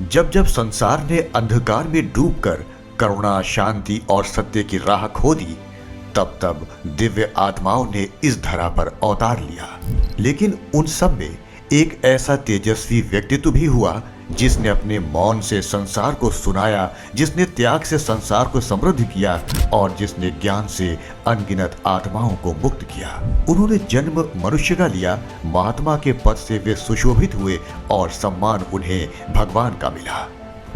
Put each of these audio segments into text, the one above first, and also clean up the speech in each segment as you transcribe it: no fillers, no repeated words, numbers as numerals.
जब जब संसार ने अंधकार में डूबकर करुणा, शांति और सत्य की राह खो दी, तब तब दिव्य आत्माओं ने इस धरा पर अवतार लिया। लेकिन उन सब में एक ऐसा तेजस्वी व्यक्तित्व भी हुआ जिसने अपने मौन से संसार को सुनाया, जिसने त्याग से संसार को समृद्ध किया और जिसने ज्ञान से अनगिनत आत्माओं को मुक्त किया। उन्होंने जन्म मनुष्य का लिया, महात्मा के पद से वे सुशोभित हुए और सम्मान उन्हें भगवान का मिला।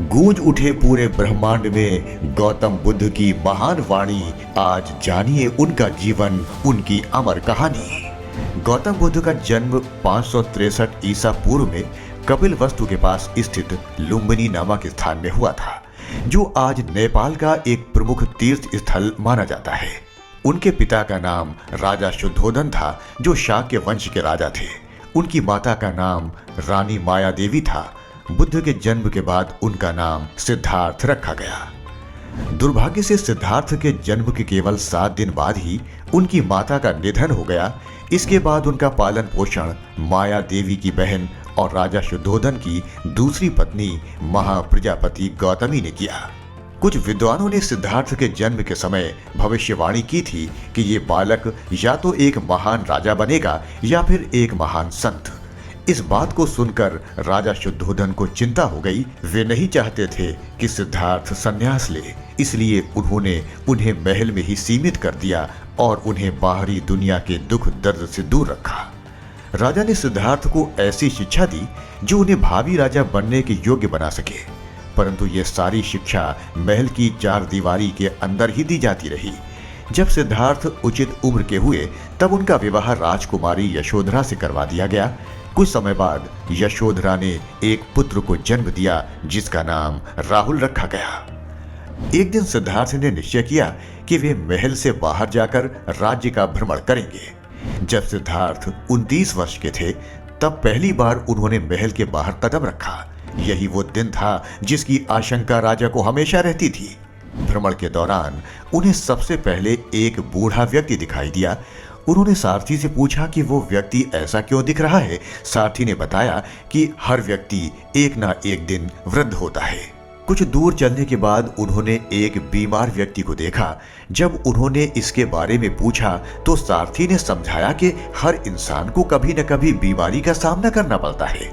गूंज उठे पूरे ब्रह्मांड में गौतम बुद्ध की महान वाणी। आज जानिए उनका जीवन, उनकी अमर कहानी। गौतम बुद्ध का जन्म 563 ईसा पूर्व में कपिल वस्तु के पास स्थित लुम्बिनी नामक स्थान में हुआ था, जो आज नेपाल का एक प्रमुख तीर्थ स्थल माना जाता है। उनके पिता का नाम राजा शुद्धोधन था, जो शाक्य वंश के राजा थे। उनकी माता का नाम रानी माया देवी था। बुद्ध के जन्म के बाद उनका नाम सिद्धार्थ रखा गया। दुर्भाग्य से सिद्धार्थ के जन्म के केवल 7 दिन बाद ही उनकी माता का निधन हो गया। इसके बाद उनका पालन पोषण माया देवी की बहन और राजा शुद्धोधन की दूसरी पत्नी महाप्रजापति गौतमी ने किया। कुछ विद्वानों ने सिद्धार्थ के जन्म के समय भविष्यवाणी की थी कि ये बालक या तो एक महान राजा बनेगा या फिर एक महान संत। इस बात को सुनकर राजा शुद्धोधन को चिंता हो गई। वे नहीं चाहते थे कि सिद्धार्थ संन्यास ले, इसलिए उन्होंने उन्हें महल में ही सीमित कर दिया और उन्हें बाहरी दुनिया के दुख दर्द से दूर रखा। राजा ने सिद्धार्थ को ऐसी शिक्षा दी जो उन्हें भावी राजा बनने के योग्य बना सके, परंतु ये सारी शिक्षा महल की 4 दीवारी के अंदर ही दी जाती रही। जब सिद्धार्थ उचित उम्र के हुए तब उनका विवाह राजकुमारी यशोधरा से करवा दिया गया। कुछ समय बाद यशोधरा ने एक पुत्र को जन्म दिया, जिसका नाम राहुल रखा गया। एक दिन सिद्धार्थ ने निश्चय किया कि वे महल से बाहर जाकर राज्य का भ्रमण करेंगे। जब सिद्धार्थ 29 वर्ष के थे तब पहली बार उन्होंने महल के बाहर कदम रखा। यही वो दिन था जिसकी आशंका राजा को हमेशा रहती थी। भ्रमण के दौरान उन्हें सबसे पहले एक बूढ़ा व्यक्ति दिखाई दिया। उन्होंने सारथी से पूछा कि वो व्यक्ति ऐसा क्यों दिख रहा है। सारथी ने बताया कि हर व्यक्ति एक ना एक दिन वृद्ध होता है। कुछ दूर चलने के बाद उन्होंने एक बीमार व्यक्ति को देखा। जब उन्होंने इसके बारे में पूछा तो सारथी ने समझाया कि हर इंसान को कभी न कभी बीमारी का सामना करना पड़ता है।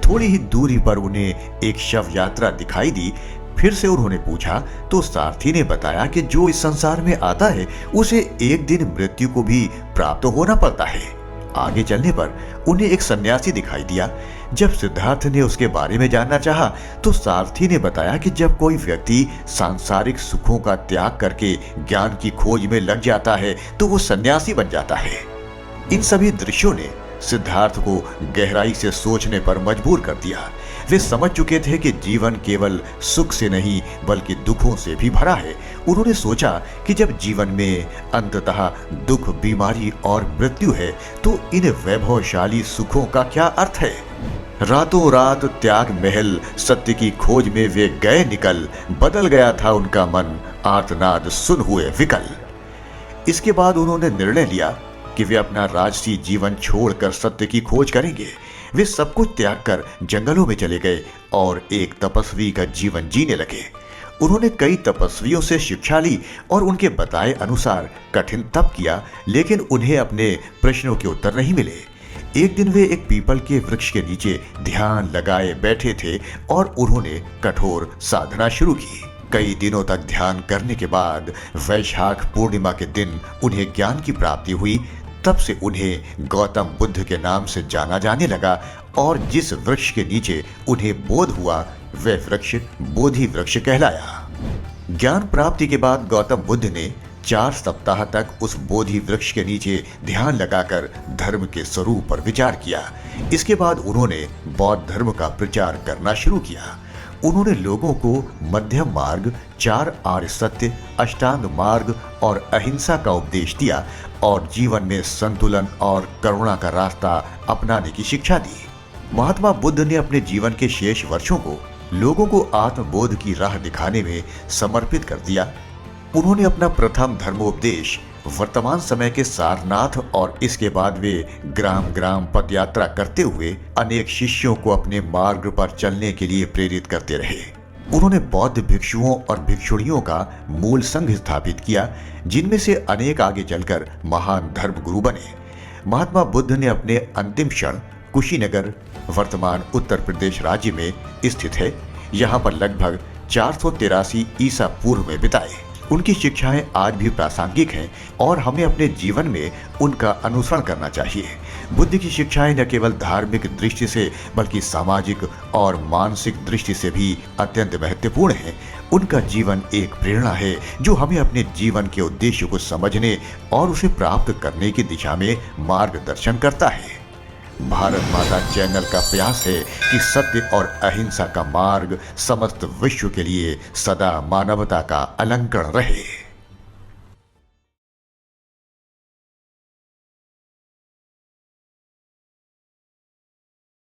थोड़ी ही दूरी पर उन्हें एक शव यात्रा दिखाई दी। फिर से उन्होंने पूछा तो सारथी ने बताया कि जो इस संसार में आता है उसे एक दिन मृत्यु को भी प्राप्त होना पड़ता है। आगे चलने पर उन्हें एक सन्यासी दिखाई दिया। जब सिद्धार्थ ने उसके बारे में जानना चाहा तो सारथी ने बताया कि जब कोई व्यक्ति सांसारिक सुखों का त्याग करके ज्ञान की खोज में लग जाता है तो वो सन्यासी बन जाता है। इन सभी दृश्यों ने सिद्धार्थ को गहराई से सोचने पर मजबूर कर दिया। वे समझ चुके थे कि जीवन केवल सुख से नहीं बल्कि दुखों से भी भरा है। उन्होंने सोचा कि जब जीवन में अंततः दुख, बीमारी और मृत्यु है तो इन वैभवशाली सुखों का क्या अर्थ है। रातों रात त्याग महल सत्य की खोज में वे गए निकल। बदल गया था उनका मन, आर्तनाद सुन हुए विकल। इसके बाद उन्होंने निर्णय लिया कि वे अपना राजसी जीवन छोड़कर सत्य की खोज करेंगे। वे सब कुछ त्याग कर जंगलों में चले गए और एक तपस्वी का जीवन जीने लगे। उन्होंने कई तपस्वियों से शिक्षा ली और उनके बताए अनुसार कठिन तप किया, लेकिन उन्हें अपने प्रश्नों के उत्तर नहीं मिले। एक दिन वे एक पीपल के वृक्ष के नीचे ध्यान लगाए बैठे थे और उन्होंने कठोर साधना शुरू की। कई दिनों तक ध्यान करने के बाद वैशाख पूर्णिमा के दिन उन्हें ज्ञान की प्राप्ति हुई। तब से उन्हें गौतम बुद्ध के नाम से जाना जाने लगा और जिस वृक्ष के नीचे उन्हें बोध हुआ वह वृक्ष बोधि वृक्ष कहलाया। ज्ञान प्राप्ति के बाद गौतम बुद्ध ने 4 सप्ताह तक उस बोधि वृक्ष के नीचे ध्यान लगाकर धर्म के स्वरूप पर विचार किया। इसके बाद उन्होंने बौद्ध धर्म का प्रचार करना शुरू किया। उन्होंने लोगों को मध्यम मार्ग, 4 आर्य सत्य, अष्टांग मार्ग और अहिंसा का उपदेश दिया और जीवन में संतुलन और करुणा का रास्ता अपनाने की शिक्षा दी। महात्मा बुद्ध ने अपने जीवन के शेष वर्षों को लोगों को आत्मबोध की राह दिखाने में समर्पित कर दिया। उन्होंने अपना प्रथम धर्मोपदेश वर्तमान समय के सारनाथ और इसके बाद वे ग्राम ग्राम पद यात्रा करते हुए अनेक शिष्यों को अपने मार्ग पर चलने के लिए प्रेरित करते रहे। उन्होंने बौद्ध भिक्षुओं और भिक्षुणियों का मूल संघ स्थापित किया, जिनमें से अनेक आगे चलकर महान धर्म गुरु बने। महात्मा बुद्ध ने अपने अंतिम क्षण कुशीनगर, वर्तमान उत्तर प्रदेश राज्य में स्थित है, यहाँ पर लगभग 483 ईसा पूर्व में बिताए। उनकी शिक्षाएं आज भी प्रासंगिक हैं और हमें अपने जीवन में उनका अनुसरण करना चाहिए। बुद्ध की शिक्षाएं न केवल धार्मिक दृष्टि से बल्कि सामाजिक और मानसिक दृष्टि से भी अत्यंत महत्वपूर्ण हैं। उनका जीवन एक प्रेरणा है जो हमें अपने जीवन के उद्देश्य को समझने और उसे प्राप्त करने की दिशा में मार्गदर्शन करता है। भारत माता चैनल का प्रयास है कि सत्य और अहिंसा का मार्ग समस्त विश्व के लिए सदा मानवता का अलंकरण रहे।